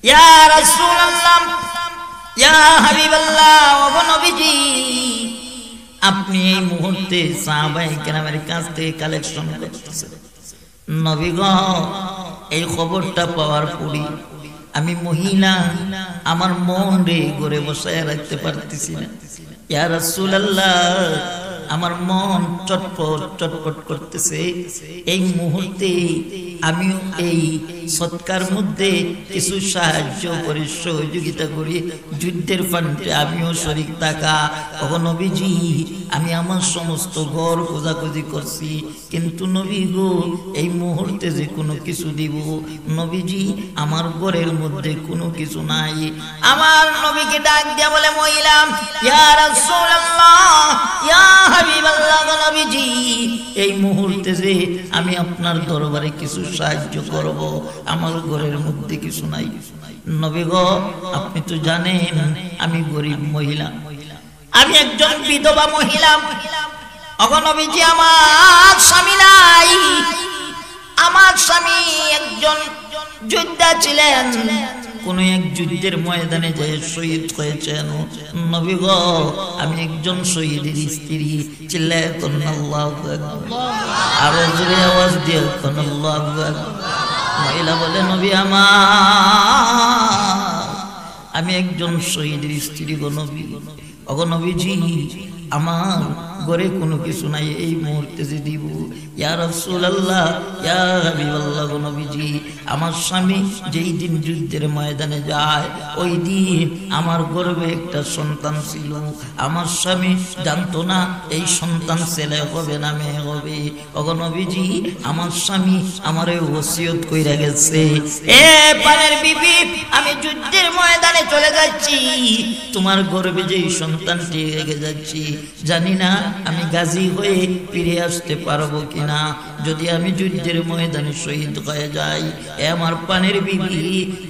ইয়া রাসূলুল্লাহ, ইয়া হাবিবাল্লাহ, ওগো নবীজি, আপনি এই মুহূর্তে সাহাবায়ে কেরামের কাছ থেকে কালেকশন করতেছেন। নবী গো, এই খবরটা পাওয়ার পরই আমি মহিলা আমার মন রে ঘরে বসায় রাখতে পারতেছি না। ইয়া রাসূলুল্লাহ, আমার মন চটপট চটপট করতেছে। এই মুহূর্তে আমিও এই সৎকার মধ্যে কিছু সাহায্য করে সহযোগিতা করি, যুদ্ধের ফান্ডে আমিও শরীক থাকা। ওগো নবীজি, আমি আমার সমস্ত ঘর খোঁজাখুঁজি করছি, কিন্তু নবী গো, এই মুহূর্তে যে কোনো কিছু দিব, নবীজি আমার ঘরের মধ্যে কোনো কিছু নাই। আমার নবীকে ডাক দিয়া বলে মহিলা, ইয়া রাসূলুল্লাহ, ইয়া হাবিবাল্লাহ, নবীজি, এই মুহূর্তে যে আমি আপনার দরবারে কিছু সাহায্য করব, আমার ঘরের মধ্যে কিছু নাই। নবী গো, আপনি তো জানেন আমি গরিব মহিলা, আমি একজন বিধবা মহিলা। ওগো নবীজি, আমার স্বামী নাই, আমার স্বামী একজন যোদ্ধা ছিলেন, কোন এক যুদ্ধের ময়দানে যে শহীদ হয়েছেন। নবী গো, আমি একজন শহীদের স্ত্রী। চিল্লায় কোন আল্লাহু আকবার, আরো জোরে আওয়াজ দিয়ে কোন আল্লাহু আকবার। মহিলা বলে, নবী আমার, আমি একজন শহীদের স্ত্রী গো নবী। ওগো নবীজি, আমার ঘরে কোনো কিছু নাই, এই মুহূর্তে যে দিব। ইয়া রাসূলুল্লাহ, ইয়া হাবিবাল্লাহ, গো নবীজি, আমার স্বামী যেই দিন যুদ্ধের ময়দানে যায়, ওই দিন আমার গর্ভে একটা সন্তান ছিল। আমার স্বামী জানতো না এই সন্তান ছেলে হবে না মেয়ে হবে। ওগো নবীজি, আমার স্বামী আমারে ওসিয়ত কইরা গেছে, এ পানের বিবি, আমি যুদ্ধের ময়দানে চলে যাচ্ছি, তোমার গর্ভে যেই সন্তানটি রেখে যাচ্ছি, জানি না আমি গাজী হয়ে ফিরে আসতে পারবো কিনা। যদি আমি যুদ্ধের ময়দানে শহীদ হয়ে যাই, এ আমার পানের বিবি,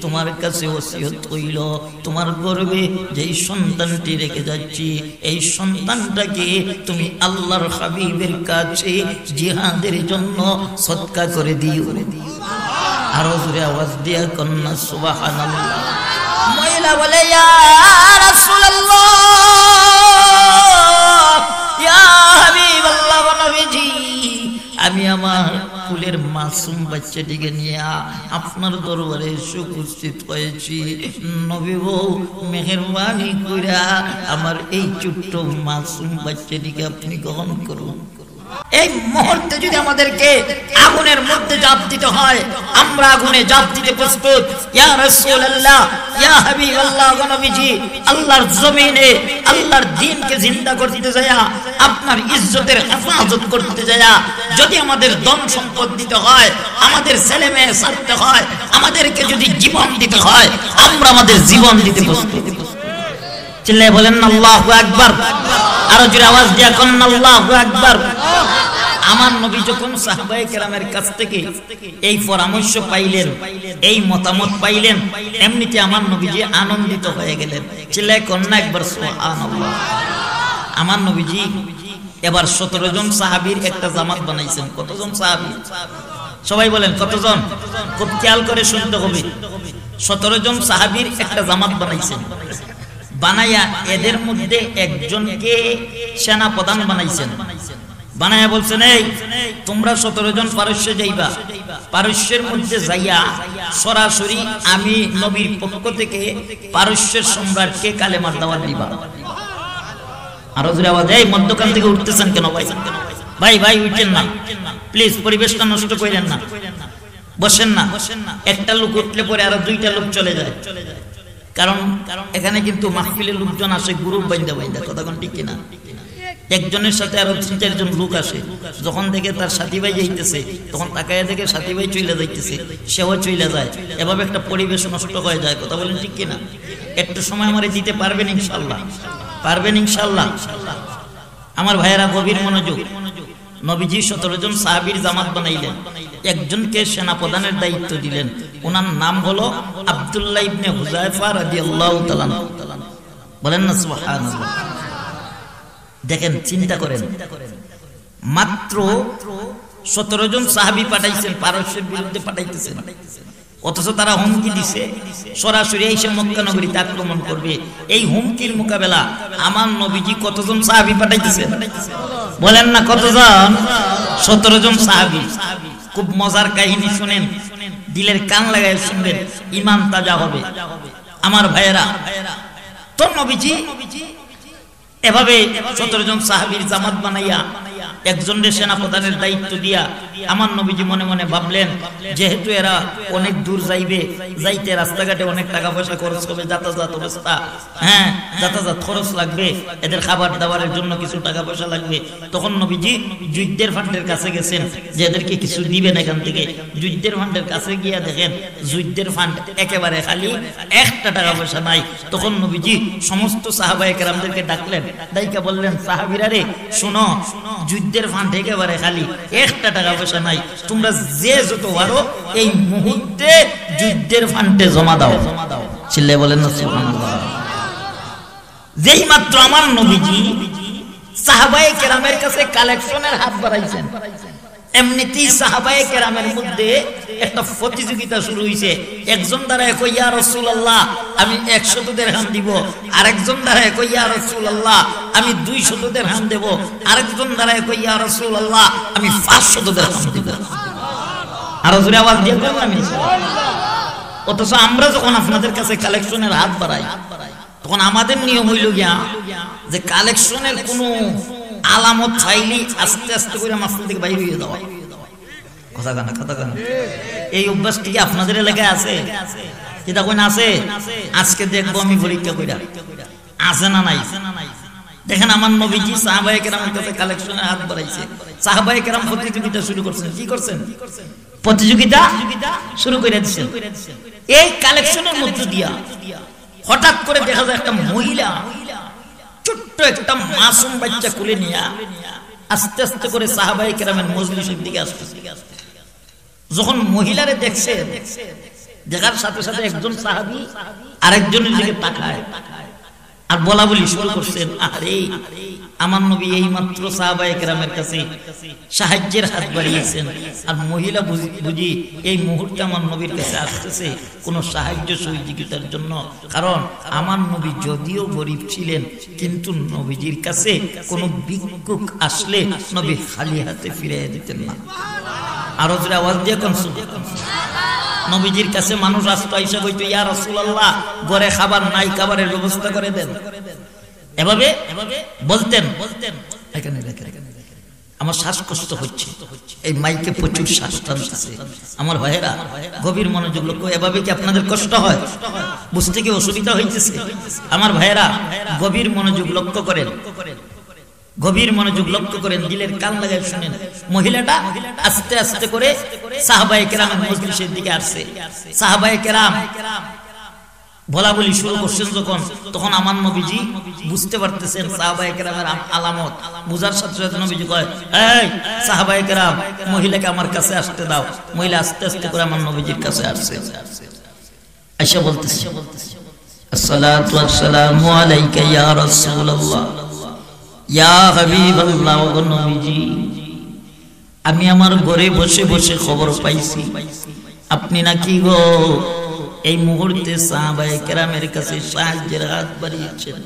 তোমার কাছে ওসিয়ত হইল, তোমার গর্ভে যেই সন্তানটি রেখে যাচ্ছি, এই সন্তানটাকে তুমি আল্লাহর হাবিবের কাছে জিহাদের জন্য সদকা করে দিও। আরো জোরে আওয়াজ দিয়া কন্যা সুবহানাল্লাহ। মহিলা বলে, ইয়া রাসূলুল্লাহ, ইয়া হাবিবাল্লাহ, নবীজি, আমি আমার ফুলের মাসুম বাচ্চাটিকে নিয়ে আপনার দরবারে এসে উপস্থিত হয়েছি। নবী গো, মেহেরবানি কইরা আমার এই ছোট্ট মাসুম বাচ্চাটিকে আপনি গ্রহণ করুন। এই মুহূর্তে যদি আমাদেরকে আগুনের মধ্যে জাপ দিতে হয়, আমরা আগুনে জাপ দিতে প্রস্তুত। ইয়া রাসূলুল্লাহ, ইয়া হাবিবাল্লাহ, নবীজি, আল্লাহর জমিনে আল্লাহর দ্বীনকে জিন্দা করতে যায়া, আপনার ইজ্জতের হেফাজত করতে যায়া, যদি আমাদের ধন সম্পদ দিতে হয়, আমাদের ছেলে মেয়ে ছাড়তে হয়, আমাদেরকে যদি জীবন দিতে হয়, আমরা আমাদের জীবন দিতে প্রস্তুত। চিল্লায় বলেন আল্লাহু আকবার। আরো জোরে আওয়াজ দিয়া কোন আল্লাহু আকবার। আমার নবী যখন সাহাবায়ে কেরামের কাছ থেকে এই পরামর্শ পাইলেন, এই মতামত পাইলেন, এমনিতে আমার নবীজি আনন্দিত হয়ে গেলেন। চিল্লায় কোন না একবার সুবহানাল্লাহ। আমার নবীজি এবার 17 জন সাহাবীর একটা জামাত বানাইছেন। কতজন সাহাবী? সবাই বলেন কতজন? খুব খেয়াল করে শুনতে হবে। 17 জন সাহাবীর একটা জামাত বানাইছেন। বানায়া এদের মধ্যে একজনকে সেনা প্রধান বানাইছেন। বানায়া বলছেন, এই তোমরা 17 জন পারস্যে যাইবা, পারস্যের মধ্যে যাইয়া সরাসরি আমি নবীর পক্ষ থেকে পারস্যের সম্রাটকে কালেমার দাওয়াত দিবা। আরো জোরে আওয়াজ, এই মধ্যখান থেকে উঠতেছেন কেন ভাই? ভাই ভাই উঠেন না প্লিজ, পরিবেশটা নষ্ট করেন না, বসেন না। একটা লোক উঠলে পরে আরো 2টা লোক চলে যায়, কারণ এখানে কিন্তু মাহফিলের লোকজন আসে গ্রুপ বাইন্দা বাইন্দা, কথা কোন ঠিক কিনা? একজনের সাথে আরো 3-4 জন লোক আসে, যখন দেখে তার সাথী ভাই যাইতেছে, তখন তাকায় দেখে সাথী ভাই চলে যাইতেছে, সেও চলে যায়, এভাবে একটা পরিবেশ নষ্ট হয়ে যায়, কথা বলেন ঠিক কিনা? একটু সময় আমারে দিতে পারবেন ইনশাআল্লাহ? পারবেন ইনশাআল্লাহ? আমার ভাইয়েরা গভীর মনোযোগ। নবীজি 17 জন সাহাবীর জামাত বানাইলেন, একজনকে সেনা প্রধানের দায়িত্ব দিলেন, ওনার নাম হলো আব্দুল্লাহ ইবনে হুযায়ফা রাদিয়াল্লাহু তাআলা। বলেন না সুবহানাল্লাহ। দেখেন, চিন্তা করেন, মাত্র 17 জন সাহাবী পাঠাইছেন, পারস্যের বিরুদ্ধে পাঠাইতেছেন, অথচ তারা হুমকি দিছে সরাসরি এসে মক্কা নগরীতে আক্রমণ করবে। এই হুমকির মোকাবেলা আমার নবীজি কতজন সাহাবী পাঠাইতেছেন বলেন না? কতজন? 17 জন সাহাবী। খুব মজার কাহিনী শুনেন, দিলের কান লাগায় শুনবেন, ঈমান তাজা হবে আমার ভাইয়েরা। তো নবীজি এভাবে 17 জন সাহাবীর জামাত বানাইয়া একজনের সেনাপ্রধানের দায়িত্ব দিয়া আমার নবীজি মনে মনে ভাবলেন, যেহেতু এরা অনেক দূর যাইবে, যাইতে রাস্তাঘাটে অনেক টাকা পয়সা খরচ হবে, যাতায়াত অবস্থা, হ্যাঁ যাতায়াত খরচ লাগবে, এদের খাবার দাবারের জন্য কিছু টাকা পয়সা লাগবে। তখন নবীজি যুদ্ধের ফান্ডের কাছে গেছেন যে এদেরকে কিছু দিবেন এখান থেকে। যুদ্ধের ফান্ডের কাছে গিয়া দেখেন যুদ্ধের ফান্ড একেবারে খালি, একটা টাকা পয়সা নাই। তখন নবীজি সমস্ত সাহাবায়ে কেরামদেরকে ডাকলেন, ডাইকা বললেন, সাহাবীরা রে শোনো, যুদ্ধের ফান্ড একেবারে খালি, একটা টাকা পয়সা নাই, তোমরা যে যত পারো এই মুহূর্তে যুদ্ধের ফান্ডে জমা দাও। চিল্লায়ে বলেন না সুবহানাল্লাহ। যেই মাত্র আমার নবীজি সাহাবায়ে কেরামের কাছে কালেকশনের হাত বাড়াইছেন, এমনিতেই সাহাবায়ে কেরামের মধ্যে একটা প্রতিযোগিতা শুরু হইছে। একজন দাঁড়ায় কই, ইয়া রাসূলুল্লাহ আমি 100 দিরহাম দিব। আরেকজন দাঁড়ায় কই, ইয়া রাসূলুল্লাহ আমি 200 দিরহাম দেব। আরেকজন দাঁড়ায় কই, ইয়া রাসূলুল্লাহ আমি 500 দিরহাম দেব। আর জোরে আওয়াজ দিয়ে বললাম সুবহানাল্লাহ। অথচ আমরা যখন আপনাদের কাছে কালেকশনের হাত বাড়াই, তখন আমাদের নিয়ম হইল গিয়া যে কালেকশনের কোনো আলামত চাইলি আস্তে আস্তে করে মাসুল থেকে বাইরে হয়ে যাওয়া। কথা কানা কথা কানা, এই অভ্যাসটি কি আপনাদের এলাকায় আছে? এটা কোন আছে? আজকে দেখবো আমি পরীক্ষা কইরা আছে না নাই। দেখেন আমার নবীজি সাহাবায়ে কেরামের কাছে কালেকশনের হাত বাড়াইছে। সাহাবায়ে কেরাম প্রতিযোগিতা শুরু করছেন। কি করছেন? প্রতিযোগিতা শুরু করে দিয়েছেন। এই কালেকশনের মধ্য দিয়া হঠাৎ করে দেখা যায় একটা মহিলা ছোট্ট একটা মাসুম বাচ্চা কোলে নিয়ে আস্তে আস্তে করে সাহাবায়ে কেরামের মজলিসের দিকে আসতেছে। যখন মহিলারে দেখছে, দেখার সাথে সাথে একজন সাহাবী আরেকজনের দিকে তাকায় আর বলা বলি শুরু করছেন, আরে আমার নবী এই মাত্র সাহাবায়ে কেরামের কাছে সাহায্যের হাত বাড়িয়েছেন, আর মহিলা বুঝি এই মুহূর্তে আমার নবীর কাছে আসতেছে কোন সাহায্য সহযোগিতার জন্য। কারণ আমার নবী যদিও গরিব ছিলেন, কিন্তু নবীজির কাছে কোন ভিক্ষুক আসলে নবী খালি হাতে ফিরিয়ে দিতেন না। আরো জোরে আওয়াজ দিয়ে কোন নবীজির কাছে মানুষ আসতো, আইসা কইতো, ইয়া রাসূলুল্লাহ ঘরে খাবার নাই, খাবারের ব্যবস্থা করে দেন। এভাবে বলতেন। এখানে দেখেন, আমার শ্বাসকষ্ট হচ্ছে, এই মাইকে প্রচুর শ্বাস টানতেছে। আমার ভাইয়েরা গভীর মনোযোগ লক্ষ্য, এভাবে কি আপনাদের কষ্ট হয়? বুঝতে কি অসুবিধা হইতেছে? আমার ভাইয়েরা গভীর মনোযোগ লক্ষ্য করেন, গভীর মনোযোগ লক্ষ্য করেন, দিলের কান লাগায় শুনেন। মহিলাটা আস্তে আস্তে করে সাহাবায়ে কেরামের মজলিসের দিকে আসছে। সাহাবায়ে কেরাম বলা বলি শুরু করছেন যখন, তখন আমার নবীজি বুঝতে পারতেছেন সাহাবায়ে কেরামের আলামত। বুঝার সাথে সাথে নবীজি কয়, এই সাহাবায়ে কেরাম মহিলাকে আমার কাছে আসতে দাও। মহিলা আস্তে আস্তে করে আমার নবীজির কাছে আসছে। আয়েশা বলতেছে, আসসালাতু ওয়াসসালামু আলাইকা ইয়া রাসূলুল্লাহ, ইয়া হাবিবাল্লাহ, ও নবীজি আমি আমার ঘরে বসে বসে খবর পাইছি আপনি নাকি গো এই মুহূর্তে সাহাবায়ে কেরামের কাছে সাহায্যের হাত বাড়িয়েছেন।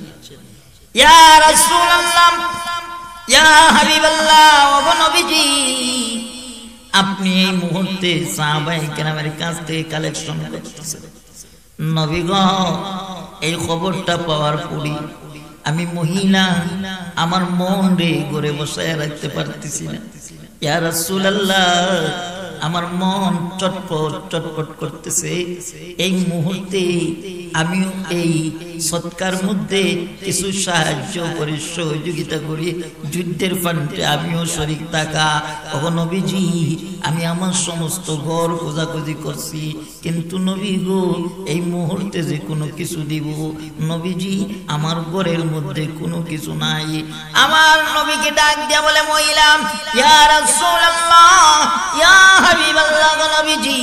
ইয়া রাসূলুল্লাহ, ইয়া হাবিবাল্লাহ, ও নবীজি আপনি এই মুহূর্তে সাহাবায়ে কেরামের কাছ থেকে কালেকশন করতেছেন। নবী গো এই খবরটা পাওয়ার পরই আমি মহিলা আমার মন রে ঘরে বসায় রাখতে পারতেছি না। ইয়া রাসূলুল্লাহ আমার মন চটপট চটপট করতেছে। এই মুহূর্তে আমিও এই সৎকার মধ্যে কিছু সাহায্য করি, সহযোগিতা করি, যুদ্ধের ফান্ডে আমিও শরীক থাকা। ও নবীজি আমি আমার সমস্ত ঘর খোঁজাখুঁজি করছি, কিন্তু নবী গো এই মুহূর্তে যে কোনো কিছু দিব, নবীজি আমার ঘরের মধ্যে কোনো কিছু নাই। আমার নবীকে ডাক দিয়া বলে মহিলা, ইয়া রাসূলুল্লাহ, ইয়া হাবিবাল্লাহ, নবীজি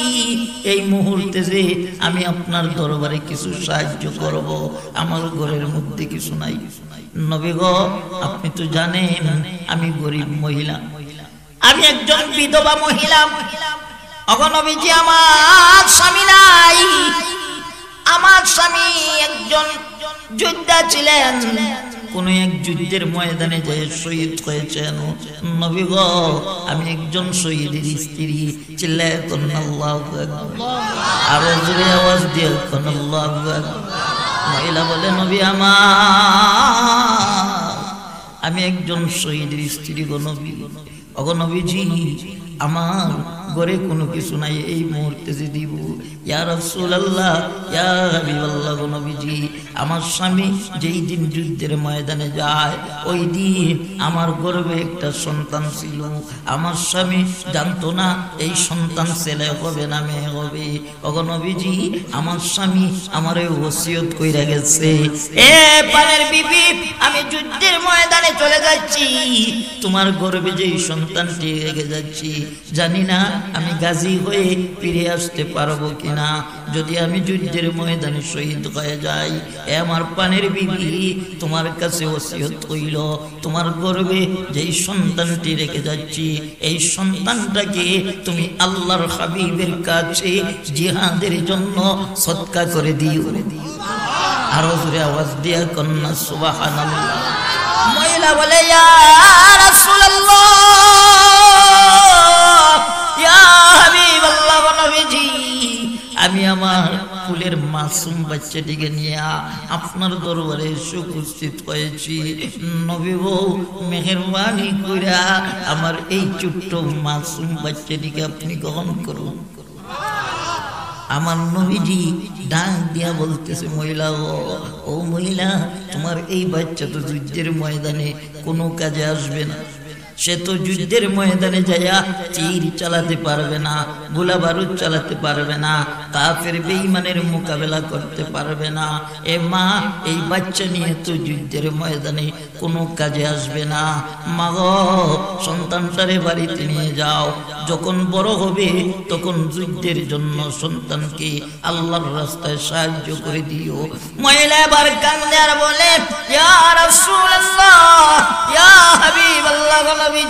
এই মুহূর্তে যে আমি আপনার দরবারে কিছু সাহায্য করব, আমার ঘরের মধ্যে কিছু নাই। নবী গো আপনি তো জানেন আমি গরিব মহিলা, আমি একজন বিধবা মহিলা, ওগো নবীজি আমার স্বামী নাই, আমার স্বামী একজন যোদ্ধা ছিলেন, কোন এক যুদ্ধের ময়দানে যে শহীদ হয়েছেন। নবী গো আমি একজন শহীদের স্ত্রী। চিল্লায় কোন আল্লাহু আকবার, আরো জোরে আওয়াজ দিয়ে কোন আল্লাহু আকবার। মহিলা বলে নবী আমার, আমি একজন শহীদের স্ত্রী গো নবী। ওগো নবীজি আমার ঘরে কোনো কিছু নাই, এই মুহূর্তে যে দিব। ইয়া রাসূলুল্লাহ ইয়া হাবিবাল্লাহ গো নবীজি আমার স্বামী যেই দিন যুদ্ধের ময়দানে যায় ওই দিন আমার গর্ভে একটা সন্তান ছিল। আমার স্বামী জানতো না এই সন্তান ছেলে হবে না মেয়ে হবে। ওগো নবীজি আমার স্বামী আমারে ওসিয়ত কইরা গেছে, এ পানের বিবি আমি যুদ্ধের ময়দানে চলে যাচ্ছি, তোমার গর্ভে যেই সন্তানটি রেখে যাচ্ছি জানি না আমি গাজী হয়ে ফিরে আসতে পারবো কিনা। যদি আমি যুদ্ধের ময়দানে শহীদ হয়ে যাই, এ আমার পানের বিবি তোমার কাছে ওসিয়ত হইল, তোমার গর্ভে যেই সন্তানটি রেখে যাচ্ছি এই সন্তানটাকে তুমি আল্লাহর হাবিবের কাছে জিহাদের জন্য সদকা করে দিও। আরো জোরে আওয়াজ দিয়া কন্যা সুবহানাল্লাহ। মহিলা বলে ইয়া রাসূলুল্লাহ ইয়া হাবিবাল্লাহ নবীজি আমি আমার ফুলের মাসুম বাচ্চাটিকে নিয়ে আপনার দরবারে এসে উপস্থিত হয়েছি। নবী গো মেহেরবানি কইরা আমার এই ছোট্ট মাসুম বাচ্চাটিকে আপনি গ্রহণ করুন। আমার নবীজি ডাক দিয়া বলতেছে মহিলা ও মহিলা তোমার এই বাচ্চা তো যুদ্ধের ময়দানে কোনো কাজে আসবে না, সে তো যুদ্ধের ময়দানে যাইয়া তীর চালাতে পারবে না, গোলা বারুদ চালাতে পারবে না, কাফের বেঈমানের মোকাবেলা করতে পারবে না। এ মা এই বাচ্চা নিয়ে তো যুদ্ধের ময়দানে কোনো কাজে আসবে না। মা গো সন্তানটারে বাড়িতে নিয়ে যাও, যখন বড় হবে তখন যুদ্ধের জন্য সন্তানকে আল্লাহর রাস্তায় সাহায্য করে দিও। মহিলা এবার কান্দে আর বলে ইয়া রাসূলুল্লাহ ইয়া হাবিবাল্লাহ নবী